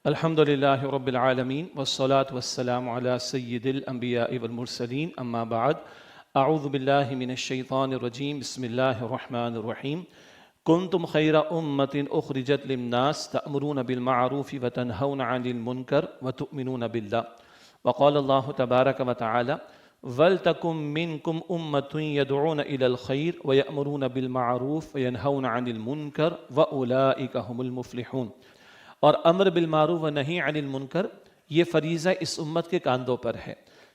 الحمد للہ رب العالمین والصلاة والسلام علی سید الانبیاء والمرسلین اما بعد اعوذ باللہ من الشیطان الرجیم بسم اللہ الرحمن الرحیم کنتم خیر امت اخرجت للناس تأمرون بالمعروف وتنہون عن المنکر وتؤمنون باللہ وقال اللہ تبارک وتعالی وَلْتَكُمْ مِنْكُمْ أُمَّةٌ يَدْعُونَ إِلَى الْخَيْرِ وَيَأْمُرُونَ بِالْمَعْرُوفِ وَيَنْهَوْنَ عَنِ الْمُنْكَرِ وَأُولَئِكَ هُمُ الْمُفْلِحُونَ۔ اور امر بالمعروف و نہی عن المنکر یہ فریضہ اس امت کے کاندھوں پر ہے،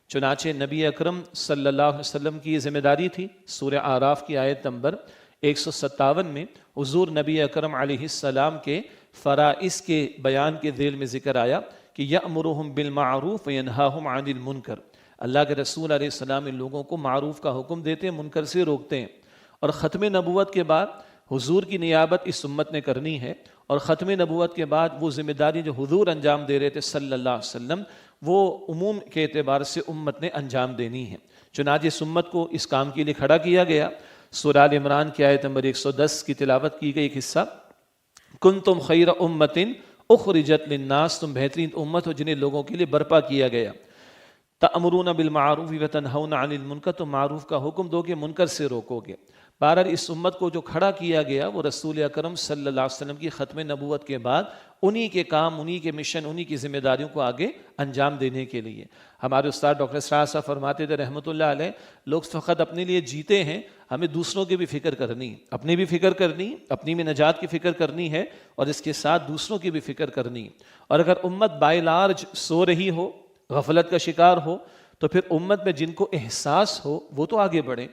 چنانچہ نبی اکرم صلی اللہ علیہ وسلم کی یہ ذمہ داری تھی۔ سورہ اعراف کی آیت نمبر 157 میں حضور نبی اکرم علیہ السلام کے فرائض کے بیان کے ذیل میں ذکر آیا کہ یأمرہم بالمعروف وینہاہم عن المنکر، اللہ کے رسول علیہ السلام ان لوگوں کو معروف کا حکم دیتے ہیں، منکر سے روکتے ہیں۔ اور ختم نبوت کے بعد حضور کی نیابت اس امت نے کرنی ہے، اور ختم نبوت کے بعد وہ ذمہ داری جو حضور انجام دے رہے تھے صلی اللہ علیہ وسلم وہ عموم کے اعتبار سے امت نے انجام دینی ہے۔ چنانچہ اس امت کو اس کام کے لیے کھڑا کیا گیا۔ سورہ آل عمران کی آیت نمبر 110 کی تلاوت کی گئی ایک حصہ، کنتم خیر امت اخرجت للناس، تم بہترین امت ہو جنہیں لوگوں کے لیے برپا کیا گیا۔ تأمرون بالمعروف وتنہون عن المنکر، تم معروف کا حکم دو گے، منکر سے روکو گے۔ بہرحال اس امت کو جو کھڑا کیا گیا وہ رسول اکرم صلی اللہ علیہ وسلم کی ختم نبوت کے بعد انہی کے کام، انہی کے مشن، انہی کی ذمہ داریوں کو آگے انجام دینے کے لیے۔ ہمارے استاد ڈاکٹر اسرار صاحب فرماتے تھے رحمۃ اللہ علیہ، لوگ فقط اپنے لیے جیتے ہیں، ہمیں دوسروں کی بھی فکر کرنی، اپنی بھی فکر کرنی، اپنی میں نجات کی فکر کرنی ہے، اور اس کے ساتھ دوسروں کی بھی فکر کرنی۔ اور اگر امت بائی لارج سو رہی ہو، غفلت کا شکار ہو، تو پھر امت میں جن کو احساس ہو وہ تو آگے بڑھیں،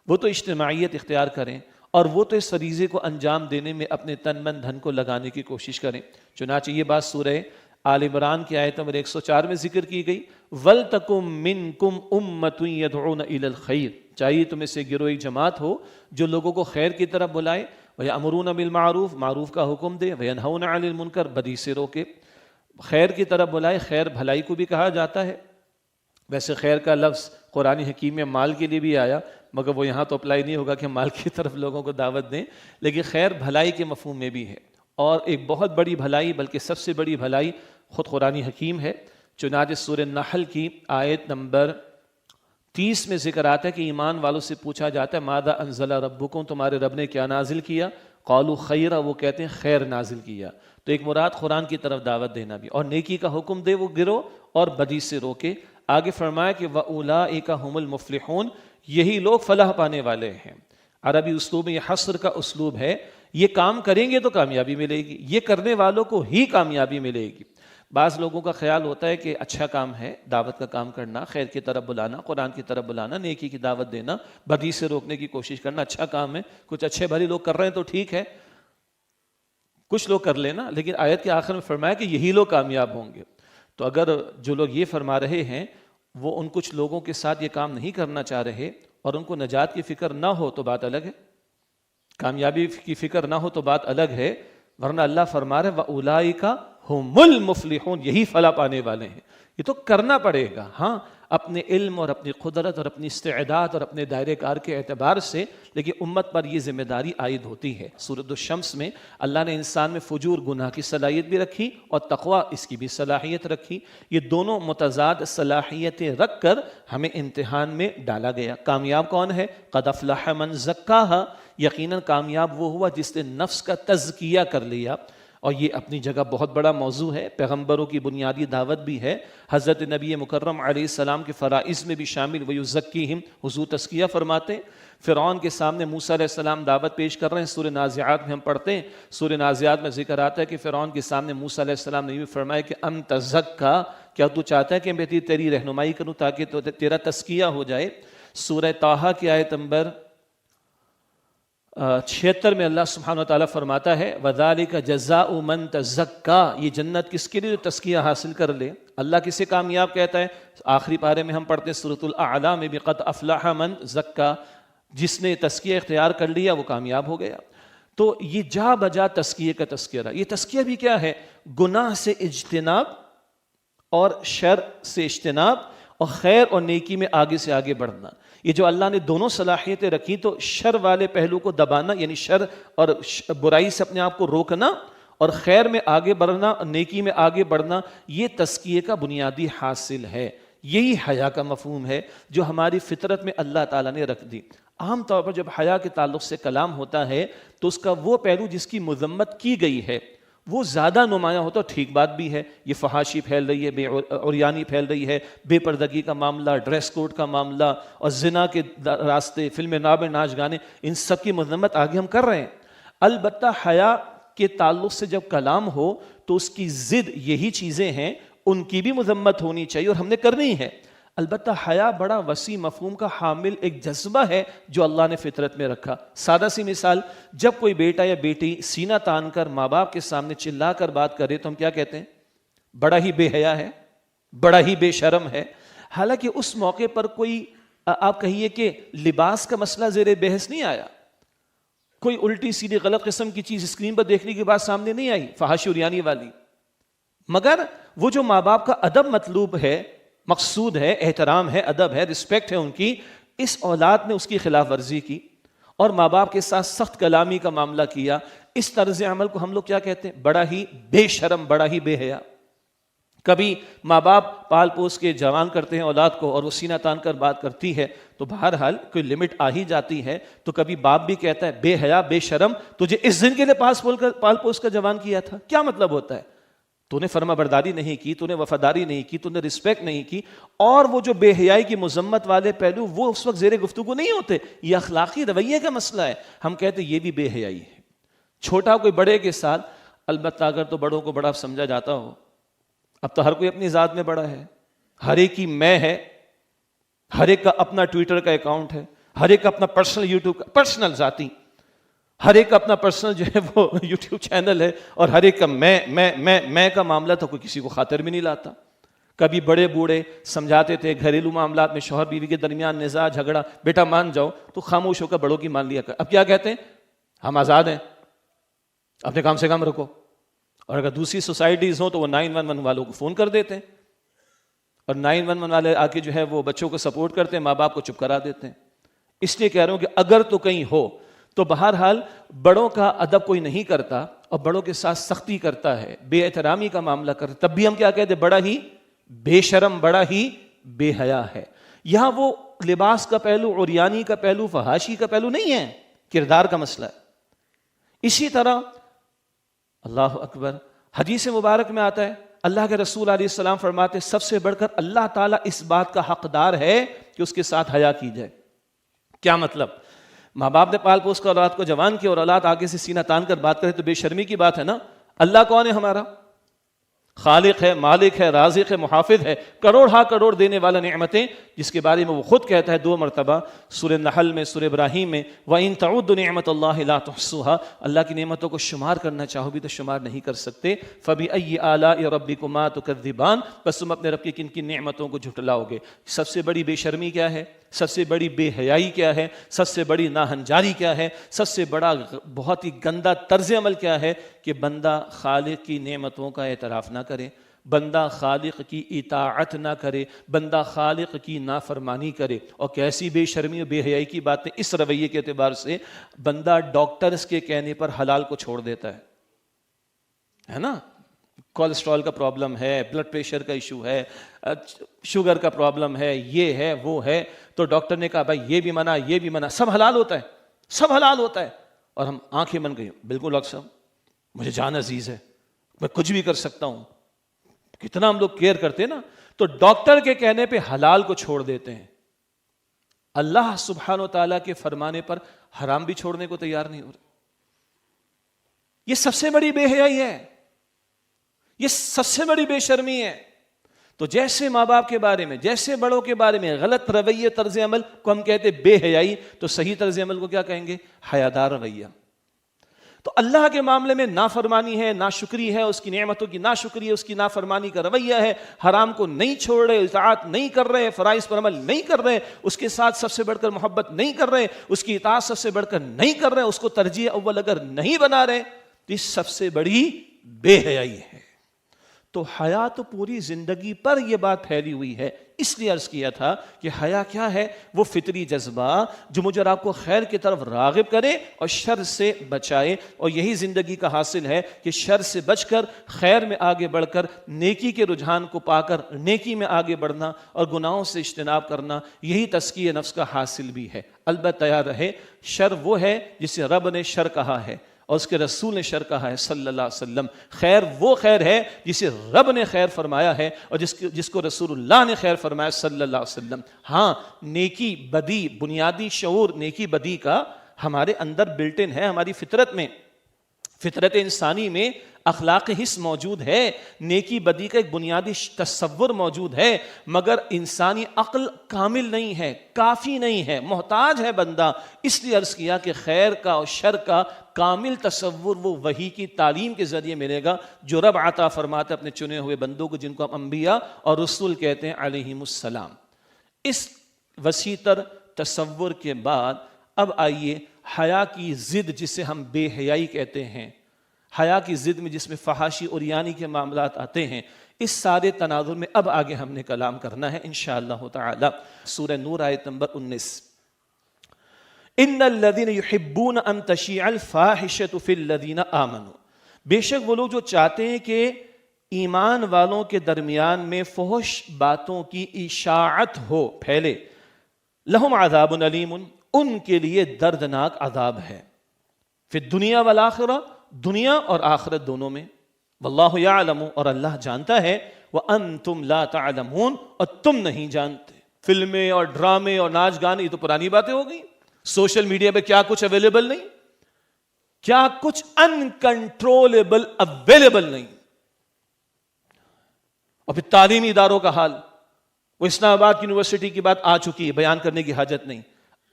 وہ تو اجتماعیت اختیار کریں، اور وہ تو اس فریضے کو انجام دینے میں اپنے تن من دھن کو لگانے کی کوشش کریں۔ چنانچہ یہ بات سورہ آل عمران کی آیت نمبر 104 میں ذکر کی گئی، وَلْتَكُمْ مِنْكُمْ أُمَّةٌ يَدْعُونَ إِلَى الْخَيْرِ، چاہیے تم سے گروہ جماعت ہو جو لوگوں کو خیر کی طرف بلائے، وَيَأْمُرُونَ بِالْمَعْرُوفِ، معروف کا حکم دے، وَيَنْهَوْنَ عَنِ الْمُنْكَرِ، بدی سے روکے۔ خیر کی طرف بلائے، خیر بھلائی کو بھی کہا جاتا ہے۔ ویسے خیر کا لفظ قرآن حکیم میں مال کے لیے بھی آیا، مگر وہ یہاں تو اپلائی نہیں ہوگا کہ مال کی طرف لوگوں کو دعوت دیں، لیکن خیر بھلائی کے مفہوم میں بھی ہے، اور ایک بہت بڑی بھلائی، بلکہ سب سے بڑی بھلائی خود قرآن حکیم ہے۔ چنانچہ سورہ نحل کی آیت نمبر 30 میں ذکر آتا ہے کہ ایمان والوں سے پوچھا جاتا ہے ماذا انزل ربکم، تمہارے رب نے کیا نازل کیا؟ قالوا خیرا، وہ کہتے ہیں خیر نازل کیا۔ تو ایک مراد قرآن کی طرف دعوت دینا بھی، اور نیکی کا حکم دے وہ گرو، اور بدی سے روکے۔ آگے فرمایا کہ وَأُولَئِكَ هُمُ الْمُفْلِحُونَ، یہی لوگ فلاح پانے والے ہیں۔ عربی اسلوب میں یہ حصر کا اسلوب ہے، یہ کام کریں گے تو کامیابی ملے گی، یہ کرنے والوں کو ہی کامیابی ملے گی۔ بعض لوگوں کا خیال ہوتا ہے کہ اچھا کام ہے دعوت کا کام کرنا، خیر کی طرف بلانا، قرآن کی طرف بلانا، نیکی کی دعوت دینا، بدی سے روکنے کی کوشش کرنا اچھا کام ہے، کچھ اچھے بھلے لوگ کر رہے ہیں تو ٹھیک ہے، کچھ لوگ کر لینا، لیکن آیت کے آخر میں فرمایا کہ یہی لوگ کامیاب ہوں گے۔ تو اگر جو لوگ یہ فرما رہے ہیں وہ ان کچھ لوگوں کے ساتھ یہ کام نہیں کرنا چاہ رہے، اور ان کو نجات کی فکر نہ ہو تو بات الگ ہے، کامیابی کی فکر نہ ہو تو بات الگ ہے، ورنہ اللہ فرما رہے وَأُولَئِكَ هُمُ الْمُفْلِحُونَ، یہی فلاح پانے والے ہیں۔ یہ تو کرنا پڑے گا، ہاں اپنے علم اور اپنی قدرت اور اپنی استعداد اور اپنے دائرے کار کے اعتبار سے، لیکن امت پر یہ ذمہ داری عائد ہوتی ہے۔ سورۃ الشمس میں اللہ نے انسان میں فجور، گناہ کی صلاحیت بھی رکھی، اور تقوی، اس کی بھی صلاحیت رکھی۔ یہ دونوں متضاد صلاحیتیں رکھ کر ہمیں امتحان میں ڈالا گیا۔ کامیاب کون ہے؟ قد افلح من زکاہا، یقیناً کامیاب وہ ہوا جس نے نفس کا تزکیہ کر لیا۔ اور یہ اپنی جگہ بہت بڑا موضوع ہے، پیغمبروں کی بنیادی دعوت بھی ہے، حضرت نبی مکرم علیہ السلام کے فرائض میں بھی شامل، وَيُزَكِّيهِمْ، حضور تزکیہ فرماتے ہیں۔ فرعون کے سامنے موسیٰ علیہ السلام دعوت پیش کر رہے ہیں، سورہ نازعات میں ہم پڑھتے ہیں، سورہ نازعات میں ذکر آتا ہے کہ فرعون کے سامنے موسیٰ علیہ السلام نے یہ فرمایا کہ ام تزکا، کیا تو چاہتا ہے کہ میں تیری رہنمائی کروں تاکہ تیرا تزکیہ ہو جائے۔ سورہ طٰہٰ کی آیت نمبر 76 میں اللہ سبحانہ وتعالیٰ فرماتا ہے وَذَلِكَ جَزَاءُ مَن تَزَكَّىٰ، یہ جنت کس کے لیے جو تزکیہ حاصل کر لے۔ اللہ کسے کامیاب کہتا ہے؟ آخری پارے میں ہم پڑھتے ہیں سورۃ الاعلیٰ میں بھی قد افلح من زکا، جس نے تزکیہ اختیار کر لیا وہ کامیاب ہو گیا۔ تو یہ جا بجا تزکیہ کا تذکرہ۔ یہ تزکیہ بھی کیا ہے؟ گناہ سے اجتناب، اور شر سے اجتناب، اور خیر اور نیکی میں آگے سے آگے بڑھنا۔ یہ جو اللہ نے دونوں صلاحیتیں رکھی، تو شر والے پہلو کو دبانا، یعنی شر اور برائی سے اپنے آپ کو روکنا، اور خیر میں آگے بڑھنا، نیکی میں آگے بڑھنا، یہ تزکیے کا بنیادی حاصل ہے۔ یہی حیا کا مفہوم ہے جو ہماری فطرت میں اللہ تعالیٰ نے رکھ دی۔ عام طور پر جب حیا کے تعلق سے کلام ہوتا ہے تو اس کا وہ پہلو جس کی مذمت کی گئی ہے وہ زیادہ نمایاں ہوتا، ٹھیک بات بھی ہے، یہ فحاشی پھیل رہی ہے، بے عریانی پھیل رہی ہے، بے پردگی کا معاملہ، ڈریس کوڈ کا معاملہ اور زنا کے راستے، فلم ناب، ناچ گانے، ان سب کی مذمت آگے ہم کر رہے ہیں۔ البتہ حیا کے تعلق سے جب کلام ہو تو اس کی ضد یہی چیزیں ہیں، ان کی بھی مذمت ہونی چاہیے اور ہم نے کرنی ہے۔ البتہ حیا بڑا وسیع مفہوم کا حامل ایک جذبہ ہے جو اللہ نے فطرت میں رکھا۔ سادہ سی مثال، جب کوئی بیٹا یا بیٹی سینہ تان کر ماں باپ کے سامنے چلا کر بات کرے تو ہم کیا کہتے ہیں؟ بڑا ہی بے حیا ہے، بڑا ہی بے شرم ہے۔ حالانکہ اس موقع پر کوئی آپ کہیے کہ لباس کا مسئلہ زیر بحث نہیں آیا، کوئی الٹی سیدھی غلط قسم کی چیز اسکرین پر دیکھنے کی بات سامنے نہیں آئی فحاشی عریانی والی، مگر وہ جو ماں باپ کا ادب مطلوب ہے، مقصود ہے، احترام ہے، ادب ہے، رسپیکٹ ہے ان کی، اس اولاد نے اس کی خلاف ورزی کی اور ماں باپ کے ساتھ سخت کلامی کا معاملہ کیا۔ اس طرز عمل کو ہم لوگ کیا کہتے ہیں؟ بڑا ہی بے شرم، بڑا ہی بے حیا۔ کبھی ماں باپ پال پوس کے جوان کرتے ہیں اولاد کو اور وہ سینہ تان کر بات کرتی ہے تو بہرحال کوئی لمٹ آ ہی جاتی ہے، تو کبھی باپ بھی کہتا ہے بے حیا، بے شرم، تجھے اس دن کے لیے پال پوس کا جوان کیا تھا۔ کیا مطلب ہوتا ہے؟ تو نے فرما برداری نہیں کی، تو نے وفاداری نہیں کی، تو نے رسپیکٹ نہیں کی، اور وہ جو بے حیائی کی مذمت والے پہلو وہ اس وقت زیر گفتگو نہیں ہوتے، یہ اخلاقی رویے کا مسئلہ ہے۔ ہم کہتے یہ بھی بے حیائی ہے۔ چھوٹا کوئی بڑے کے ساتھ، البتہ اگر تو بڑوں کو بڑا سمجھا جاتا ہو، اب تو ہر کوئی اپنی ذات میں بڑا ہے، ہر ایک کی میں ہے، ہر ایک کا اپنا ٹویٹر کا اکاؤنٹ ہے، ہر ایک کا اپنا پرسنل یوٹیوب کا، پرسنل ذاتی، ہر ایک کا اپنا پرسنل جو ہے وہ یوٹیوب چینل ہے، اور ہر ایک کا میں کا معاملہ تو کوئی کسی کو خاطر بھی نہیں لاتا۔ کبھی بڑے بوڑھے سمجھاتے تھے گھریلو معاملات میں شوہر بیوی کے درمیان نزاع جھگڑا، بیٹا مان جاؤ، تو خاموش ہو کر بڑوں کی مان لیا کر۔ اب کیا کہتے ہیں؟ ہم آزاد ہیں، اپنے کام سے کام رکھو۔ اور اگر دوسری سوسائٹیز ہوں تو وہ 911 والوں کو فون کر دیتے ہیں، اور 911 والے آ کے جو ہے وہ بچوں کو سپورٹ کرتے ہیں، ماں باپ کو چپ کرا دیتے ہیں۔ اس لیے کہہ رہا ہوں کہ اگر تو کہیں ہو تو بہرحال بڑوں کا ادب کوئی نہیں کرتا اور بڑوں کے ساتھ سختی کرتا ہے، بے احترامی کا معاملہ کرتا، تب بھی ہم کیا کہتے ہیں؟ بڑا ہی بے شرم، بڑا ہی بے حیا ہے۔ یہاں وہ لباس کا پہلو، عریانی کا پہلو، فحاشی کا پہلو نہیں ہے، کردار کا مسئلہ ہے۔ اسی طرح اللہ اکبر، حدیث مبارک میں آتا ہے، اللہ کے رسول علیہ السلام فرماتے سب سے بڑھ کر اللہ تعالیٰ اس بات کا حقدار ہے کہ اس کے ساتھ حیا کی جائے۔ کیا مطلب؟ ماں باپ نے پال پوس کر اولاد کو جوان کیا اور اولاد آگے سے سینہ تان کر بات کرے تو بے شرمی کی بات ہے نا۔ اللہ کون ہے؟ ہمارا خالق ہے، مالک ہے، رازق ہے، محافظ ہے، کروڑ ہا کروڑ دینے والا نعمتیں، جس کے بارے میں وہ خود کہتا ہے 2 مرتبہ سورہ نحل میں، سورہ ابراہیم میں، وَإِن تَعُدُّ نِعْمَةَ اللَّهِ لَا تُحْصُوهَا، اللہ کی نعمتوں کو شمار کرنا چاہو بھی تو شمار نہیں کر سکتے۔ فَبِأَيِّ آلَاءِ رَبِّكُمَا تُكَذِّبَانِ، بس تم اپنے رب کی کن کن نعمتوں کو جھٹلاؤ گے۔ سب سے بڑی بے شرمی کیا ہے؟ سب سے بڑی بے حیائی کیا ہے؟ سب سے بڑی ناہنجاری کیا ہے؟ سب سے بڑا بہت ہی گندا طرز عمل کیا ہے؟ کہ بندہ خالق کی نعمتوں کا اعتراف نہ کرے، بندہ خالق کی اطاعت نہ کرے، بندہ خالق کی نافرمانی کرے۔ اور کیسی بے شرمی و بے حیائی کی باتیں! اس رویے کے اعتبار سے بندہ ڈاکٹرز کے کہنے پر حلال کو چھوڑ دیتا ہے نا۔ کولیسٹرول کا پرابلم ہے، بلڈ پریشر کا ایشو ہے، شوگر کا پرابلم ہے، یہ ہے وہ ہے، تو ڈاکٹر نے کہا بھائی یہ بھی منع، یہ بھی منع، سب حلال ہوتا ہے، سب حلال ہوتا ہے، اور ہم آنکھیں بن گئی، بالکل ڈاکٹر صاحب مجھے جان عزیز ہے، میں کچھ بھی کر سکتا ہوں۔ کتنا ہم لوگ کیئر کرتے ہیں نا، تو ڈاکٹر کے کہنے پہ حلال کو چھوڑ دیتے ہیں، اللہ سبحانہ و تعالیٰ کے فرمانے پر حرام بھی چھوڑنے کو تیار نہیں ہو رہے۔ یہ سب سے بڑی بے حیائی ہے، یہ سب سے بڑی بے شرمی ہے۔ تو جیسے ماں باپ کے بارے میں، جیسے بڑوں کے بارے میں غلط رویے، طرز عمل کو ہم کہتے بے حیائی، تو صحیح طرز عمل کو کیا کہیں گے؟ حیادار رویہ۔ تو اللہ کے معاملے میں نافرمانی ہے، ناشکری ہے، اس کی نعمتوں کی ناشکری ہے، اس کی نافرمانی کا رویہ ہے، حرام کو نہیں چھوڑ رہے، اطاعت نہیں کر رہے، فرائض پر عمل نہیں کر رہے، اس کے ساتھ سب سے بڑھ کر محبت نہیں کر رہے، اس کی اطاعت سب سے بڑھ کر نہیں کر رہے، اس کو ترجیح اول اگر نہیں بنا رہے، تو یہ سب سے بڑی بے حیائی ہے۔ تو حیا تو پوری زندگی پر یہ بات پھیلی ہوئی ہے. اس لیے عرض کیا تھا کہ حیا کیا ہے؟ وہ فطری جذبہ جو مجھے اور آپ کو خیر کی طرف راغب کرے اور شر سے بچائے. اور یہی زندگی کا حاصل ہے کہ شر سے بچ کر خیر میں آگے بڑھ کر نیکی کے رجحان کو پا کر نیکی میں آگے بڑھنا اور گناہوں سے اجتناب کرنا. یہی تزکیہ نفس کا حاصل بھی ہے. البتہ یاد رہے شر وہ ہے جسے رب نے شر کہا ہے اور اس کے رسول نے شر کہا ہے صلی اللہ علیہ وسلم. خیر وہ خیر ہے جسے رب نے خیر فرمایا ہے اور جس کو رسول اللہ نے خیر فرمایا صلی اللہ علیہ وسلم. ہاں نیکی بدی، بنیادی شعور نیکی بدی کا ہمارے اندر بلٹ ان ہے. ہماری فطرت میں، فطرت انسانی میں اخلاق حس موجود ہے. نیکی بدی کا ایک بنیادی تصور موجود ہے، مگر انسانی عقل کامل نہیں ہے، کافی نہیں ہے، محتاج ہے بندہ. اس لیے عرض کیا کہ خیر کا اور شر کا کامل تصور وہ وحی کی تعلیم کے ذریعے ملے گا جو رب عطا فرماتے اپنے چنے ہوئے بندوں کو، جن کو ہم انبیاء اور رسول کہتے ہیں علیہم السلام. اس وسیع تر تصور کے بعد اب آئیے حیا کی ضد جسے ہم بے حیائی کہتے ہیں، حیا کی ضد میں جس میں فحاشی اور یعنی کے معاملات آتے ہیں، اس سارے تناظر میں اب آگے ہم نے کلام کرنا ہے انشاءاللہ تعالی. سورہ نور آیت نمبر 19. ان الذین یحبون ان تشیع الفاحشۃ فی الذین آمنوا، بے شک وہ لوگ جو چاہتے ہیں کہ ایمان والوں کے درمیان میں فحش باتوں کی اشاعت ہو، پھیلے. لہم عذاب علیم، ان کے لیے دردناک عذاب ہے. فی الدنیا والآخرہ، دنیا اور آخرت دونوں میں. واللہ یعلم، اور اللہ جانتا ہے. وانتم لا تعلمون، اور تم نہیں جانتے. فلمیں اور ڈرامے اور ناچ گانے یہ تو پرانی باتیں ہو گئی. سوشل میڈیا پہ کیا کچھ اویلیبل نہیں، کیا کچھ انکنٹرولبل اویلیبل نہیں. اور پھر تعلیمی اداروں کا حال، وہ اسلام آباد کی یونیورسٹی کی بات آ چکی ہے، بیان کرنے کی حاجت نہیں.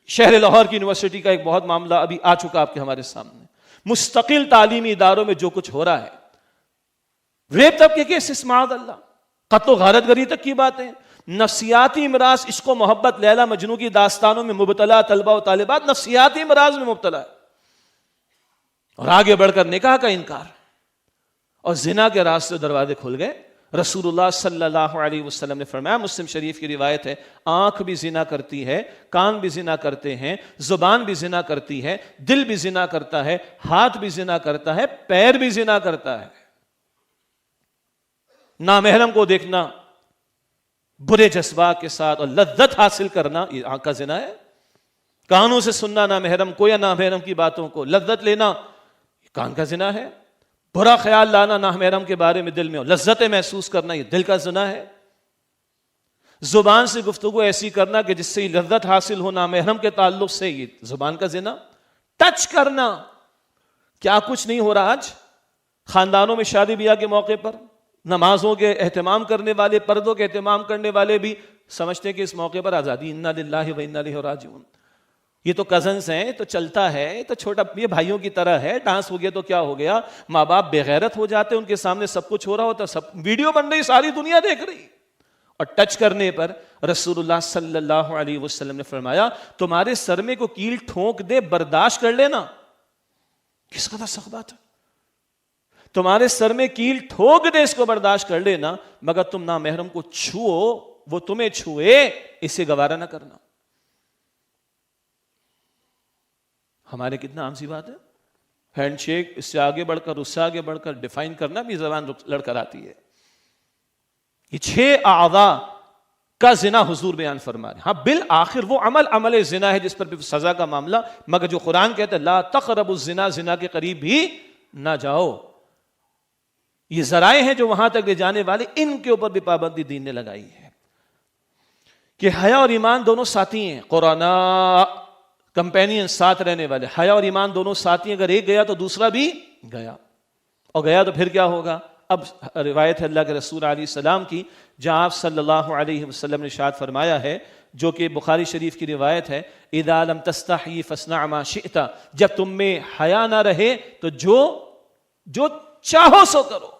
شہر لاہور کی یونیورسٹی کا ایک بہت معاملہ ابھی آ چکا آپ کے ہمارے سامنے. مستقل تعلیمی اداروں میں جو کچھ ہو رہا ہے، ریپ تک کے کیسز معاذ اللہ، قتل و غارت گری تک کی باتیں، نفسیاتی امراض، عشق و محبت، لیلا مجنو کی داستانوں میں مبتلا طلبہ و طالبات نفسیاتی امراض میں مبتلا ہے. اور آگے بڑھ کر نکاح کا انکار اور زنا کے راستے دروازے کھل گئے. رسول اللہ صلی اللہ علیہ وسلم نے فرمایا، مسلم شریف کی روایت ہے، آنکھ بھی زنا کرتی ہے، کان بھی زنا کرتے ہیں، زبان بھی زنا کرتی ہے، دل بھی زنا کرتا ہے، ہاتھ بھی زنا کرتا ہے، پیر بھی زنا کرتا ہے. نامحرم کو دیکھنا برے جذبات کے ساتھ اور لذت حاصل کرنا، یہ آنکھ کا زنا ہے. کانوں سے سننا نامحرم کو یا نامحرم کی باتوں کو، لذت لینا، یہ کان کا زنا ہے. برا خیال لانا نامحرم کے بارے میں دل میں، لذتیں محسوس کرنا، یہ دل کا زنا ہے. زبان سے گفتگو ایسی کرنا کہ جس سے لذت حاصل ہو نامحرم کے تعلق سے، یہ زبان کا زنا. ٹچ کرنا، کیا کچھ نہیں ہو رہا آج خاندانوں میں شادی بیاہ کے موقع پر. نمازوں کے اہتمام کرنے والے، پردوں کے اہتمام کرنے والے بھی سمجھتے ہیں کہ اس موقع پر آزادی، انا للہ و انا الیہ راجعون. یہ تو کزنز ہیں، تو چلتا ہے، یہ تو چھوٹا، یہ بھائیوں کی طرح ہے، ڈانس ہو گیا تو کیا ہو گیا. ماں باپ بے غیرت ہو جاتے، ان کے سامنے سب کچھ ہو رہا ہوتا، سب ویڈیو بن رہی، ساری دنیا دیکھ رہی. اور ٹچ کرنے پر رسول اللہ صلی اللہ علیہ وسلم نے فرمایا، تمہارے سر میں کو کیل ٹھونک دے برداشت کر لینا. کس قدر سخت بات ہے. تمہارے سر میں کیل ٹھوک دے، اس کو برداشت کر لینا، مگر تم نامحرم کو چھو، وہ تمہیں چھوئے، اسے گوارا نہ کرنا. ہمارے کتنا عام سی بات ہے. ہینڈ شیک، اس سے آگے بڑھ کر، اس سے آگے بڑھ کر ڈیفائن کرنا بھی زبان لڑ کر آتی ہے. یہ 6 اعضاء کا زنا حضور بیان فرما رہے ہیں. ہاں بالآخر وہ عمل زنا ہے جس پر بھی سزا کا معاملہ، مگر جو قرآن کہتا ہے لا تقربوا الزنا، زنا کے قریب بھی نہ جاؤ. یہ ذرائع ہیں جو وہاں تک لے جانے والے، ان کے اوپر بھی پابندی دین نے لگائی ہے کہ حیا اور ایمان دونوں ساتھی ہیں. قرانا، کمپینین، ساتھ رہنے والے. حیا اور ایمان دونوں ساتھی، اگر ایک گیا تو دوسرا بھی گیا، اور گیا تو پھر کیا ہوگا. اب روایت ہے اللہ کے رسول علیہ السلام کی، جہاں آپ صلی اللہ علیہ وسلم نے ارشاد فرمایا ہے، جو کہ بخاری شریف کی روایت ہے، اذا لم تستحی فاصنع ما شئت، جب تم میں حیا نہ رہے تو جو چاہو سو کرو.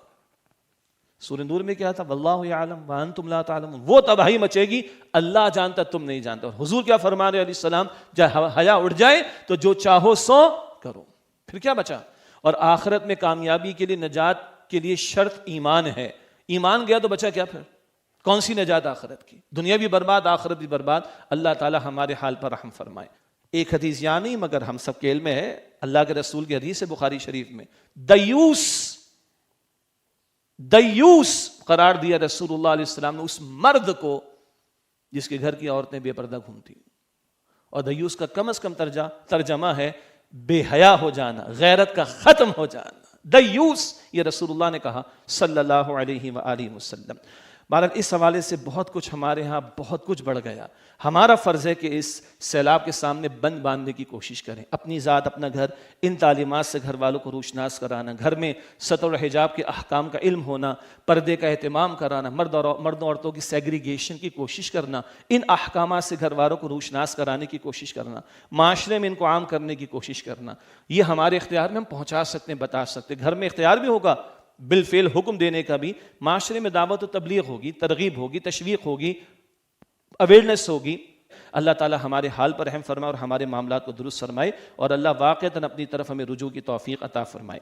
سورہ نور میں کیا تھا؟ واللہ یعلم وانتم لا تعلمون. وہ تباہی مچے گی، اللہ جانتا، تم نہیں جانتا. اور حضور کیا فرما رہے علیہ السلام، جب حیا اٹھ جائے تو جو چاہو سو کرو. پھر کیا بچا؟ اور آخرت میں کامیابی کے لیے، نجات کے لیے شرط ایمان ہے. ایمان گیا تو بچا کیا پھر؟ کون سی نجات آخرت کی؟ دنیا بھی برباد، آخرت بھی برباد۔ اللہ تعالی ہمارے حال پر رحم فرمائے۔ ایک حدیث یہاں نہیں مگر ہم سب کے علم میں ہے، اللہ کے رسول کی حدیث ہے بخاری شریف میں، دیوس قرار دیا رسول اللہ علیہ السلام نے اس مرد کو جس کے گھر کی عورتیں بے پردہ گھومتی، اور دیوس کا کم از کم ترجمہ ہے بے حیا ہو جانا، غیرت کا ختم ہو جانا۔ دیوس یہ رسول اللہ نے کہا صلی اللہ علیہ وآلہ وسلم۔ بہرحال اس حوالے سے بہت کچھ ہمارے ہاں بہت کچھ بڑھ گیا۔ ہمارا فرض ہے کہ اس سیلاب کے سامنے بند باندھنے کی کوشش کریں، اپنی ذات، اپنا گھر، ان تعلیمات سے گھر والوں کو روشناس کرانا، گھر میں ستر و حجاب کے احکام کا علم ہونا، پردے کا اہتمام کرانا، مردوں عورتوں کی سیگریگیشن کی کوشش کرنا، ان احکامات سے گھر والوں کو روشناس کرانے کی کوشش کرنا، معاشرے میں ان کو عام کرنے کی کوشش کرنا، یہ ہمارے اختیار میں ہم پہنچا سکتے ہیں، بتا سکتے ہیں۔ گھر میں اختیار بھی ہوگا بالفعل حکم دینے کا بھی، معاشرے میں دعوت و تبلیغ ہوگی، ترغیب ہوگی، تشویق ہوگی، اویئرنیس ہوگی۔ اللہ تعالی ہمارے حال پر رحم فرمائے اور ہمارے معاملات کو درست فرمائے، اور اللہ واقعتاً اپنی طرف ہمیں رجوع کی توفیق عطا فرمائے۔